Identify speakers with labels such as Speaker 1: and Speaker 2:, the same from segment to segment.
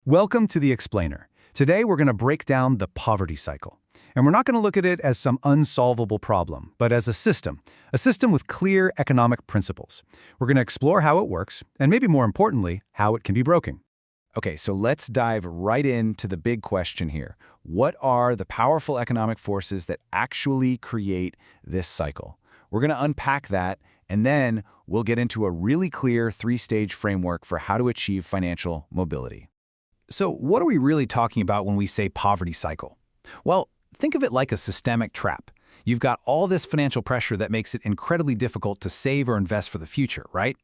Speaker 1: Welcome to The Explainer. Today we're going to break down the poverty cycle. And we're not going to look at it as some unsolvable problem, but as a system with clear economic principles. We're going to explore how it works, and maybe more importantly, how it can be broken.
Speaker 2: Okay, so let's dive right into the big question here. What are the powerful economic forces that actually create this cycle? We're going to unpack that, and then we'll get into a really clear three-stage framework for how to achieve financial mobility.
Speaker 3: So what are we really talking about when we say poverty cycle? Well, think of it like a systemic trap. You've got all this financial pressure that makes it incredibly difficult to save or invest for the future, right?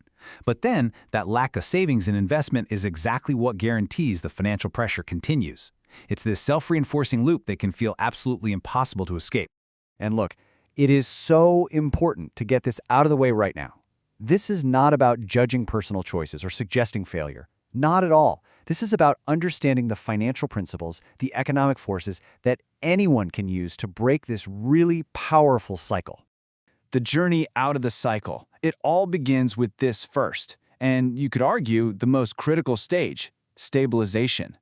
Speaker 3: But then, that lack of savings and investment is exactly what guarantees the financial pressure continues. It's this self-reinforcing loop that can feel absolutely impossible to escape.
Speaker 4: And look, it is so important to get this out of the way right now. This is not about judging personal choices or suggesting failure. Not at all. This is about understanding the financial principles, the economic forces that anyone can use to break this really powerful cycle.
Speaker 2: The journey out of the cycle. It all begins with this first, and you could argue the most critical stage, stabilization.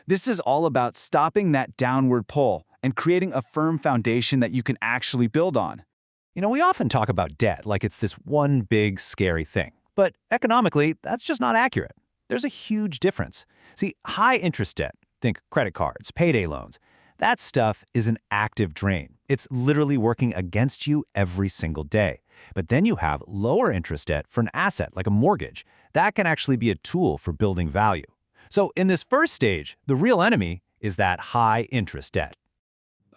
Speaker 2: This is all about stopping that downward pull and creating a firm foundation that you can actually build on.
Speaker 3: You know, we often talk about debt like it's this one big, scary thing. But economically, that's just not accurate. There's a huge difference. See, high-interest debt, think credit cards, payday loans, that stuff is an active drain. It's literally working against you every single day. But then you have lower interest debt for an asset like a mortgage. That can actually be a tool for building value. So in this first stage, the real enemy is that high-interest debt.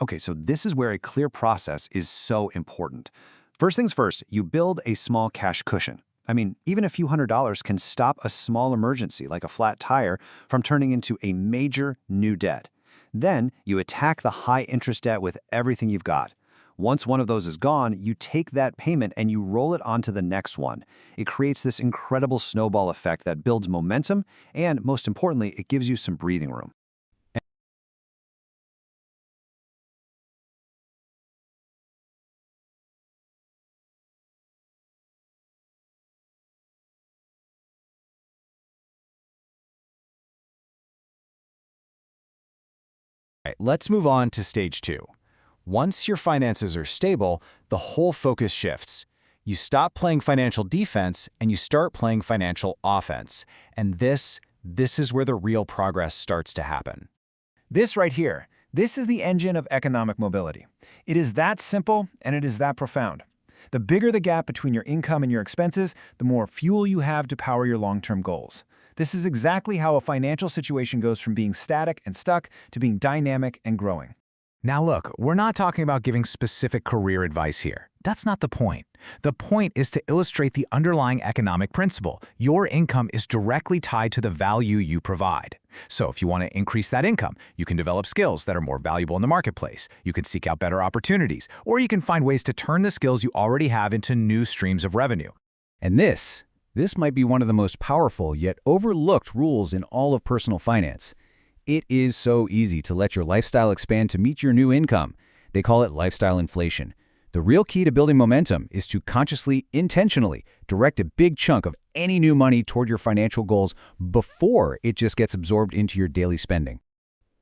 Speaker 4: Okay, so this is where a clear process is so important. First things first, you build a small cash cushion. I mean, even a few $100s can stop a small emergency like a flat tire from turning into a major new debt. Then you attack the high-interest debt with everything you've got. Once one of those is gone, you take that payment and you roll it onto the next one. It creates this incredible snowball effect that builds momentum, and most importantly, it gives you some breathing room.
Speaker 2: All right, let's move on to stage 2. Once your finances are stable, the whole focus shifts. You stop playing financial defense and you start playing financial offense. And this is where the real progress starts to happen. This right here, this is the engine of economic mobility. It is that simple and it is that profound. The bigger the gap between your income and your expenses, the more fuel you have to power your long-term goals. This is exactly how a financial situation goes from being static and stuck to being dynamic and growing. Now look, we're not talking about giving specific career advice here. That's not the point. The point is to illustrate the underlying economic principle. Your income is directly tied to the value you provide. So if you want to increase that income, you can develop skills that are more valuable in the marketplace. You can seek out better opportunities, or you can find ways to turn the skills you already have into new streams of revenue.
Speaker 4: And this might be one of the most powerful yet overlooked rules in all of personal finance. It is so easy to let your lifestyle expand to meet your new income. They call it lifestyle inflation. The real key to building momentum is to consciously, intentionally direct a big chunk of any new money toward your financial goals before it just gets absorbed into your daily spending.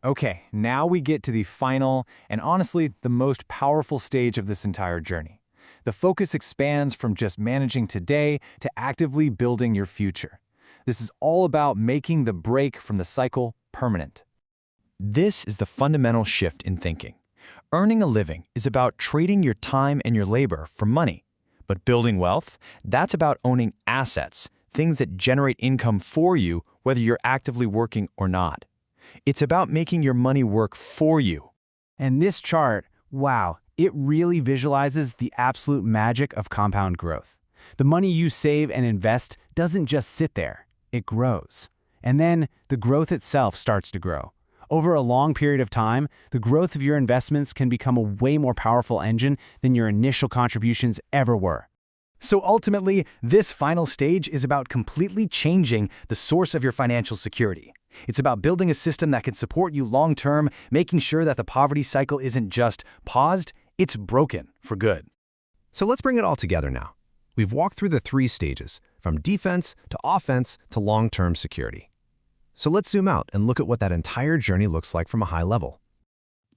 Speaker 2: Okay, now we get to the final and honestly the most powerful stage of this entire journey. The focus expands from just managing today to actively building your future. This is all about making the break from the cycle permanent. This is the fundamental shift in thinking. Earning a living is about trading your time and your labor for money. But building wealth, that's about owning assets, things that generate income for you, whether you're actively working or not. It's about making your money work for you.
Speaker 5: And this chart, wow, it really visualizes the absolute magic of compound growth. The money you save and invest doesn't just sit there, it grows. And then the growth itself starts to grow. Over a long period of time, the growth of your investments can become a way more powerful engine than your initial contributions ever were.
Speaker 2: So ultimately, this final stage is about completely changing the source of your financial security. It's about building a system that can support you long-term, making sure that the poverty cycle isn't just paused, it's broken for good.
Speaker 6: So let's bring it all together now. We've walked through the 3 stages, from defense to offense to long-term security. So let's zoom out and look at what that entire journey looks like from a high level.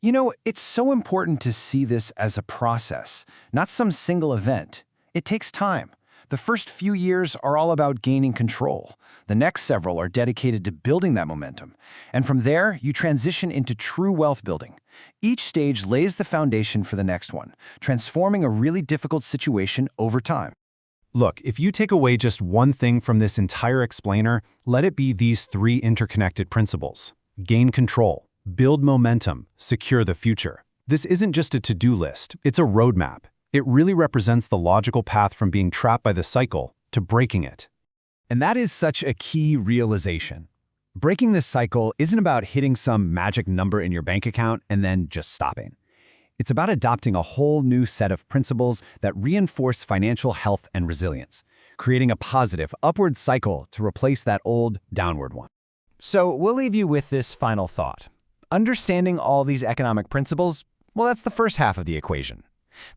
Speaker 4: You know, it's so important to see this as a process, not some single event. It takes time. The first few years are all about gaining control. The next several are dedicated to building that momentum. And from there, you transition into true wealth building. Each stage lays the foundation for the next one, transforming a really difficult situation over time.
Speaker 1: Look, if you take away just one thing from this entire explainer, let it be these 3 interconnected principles. Gain control, build momentum, secure the future. This isn't just a to-do list, it's a roadmap. It really represents the logical path from being trapped by the cycle to breaking it.
Speaker 2: And that is such a key realization. Breaking this cycle isn't about hitting some magic number in your bank account and then just stopping. It's about adopting a whole new set of principles that reinforce financial health and resilience, creating a positive, upward cycle to replace that old, downward one. So we'll leave you with this final thought. Understanding all these economic principles, well, that's the first half of the equation.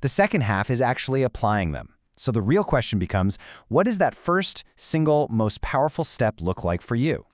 Speaker 2: The second half is actually applying them. So the real question becomes, what does that first, single, most powerful step look like for you?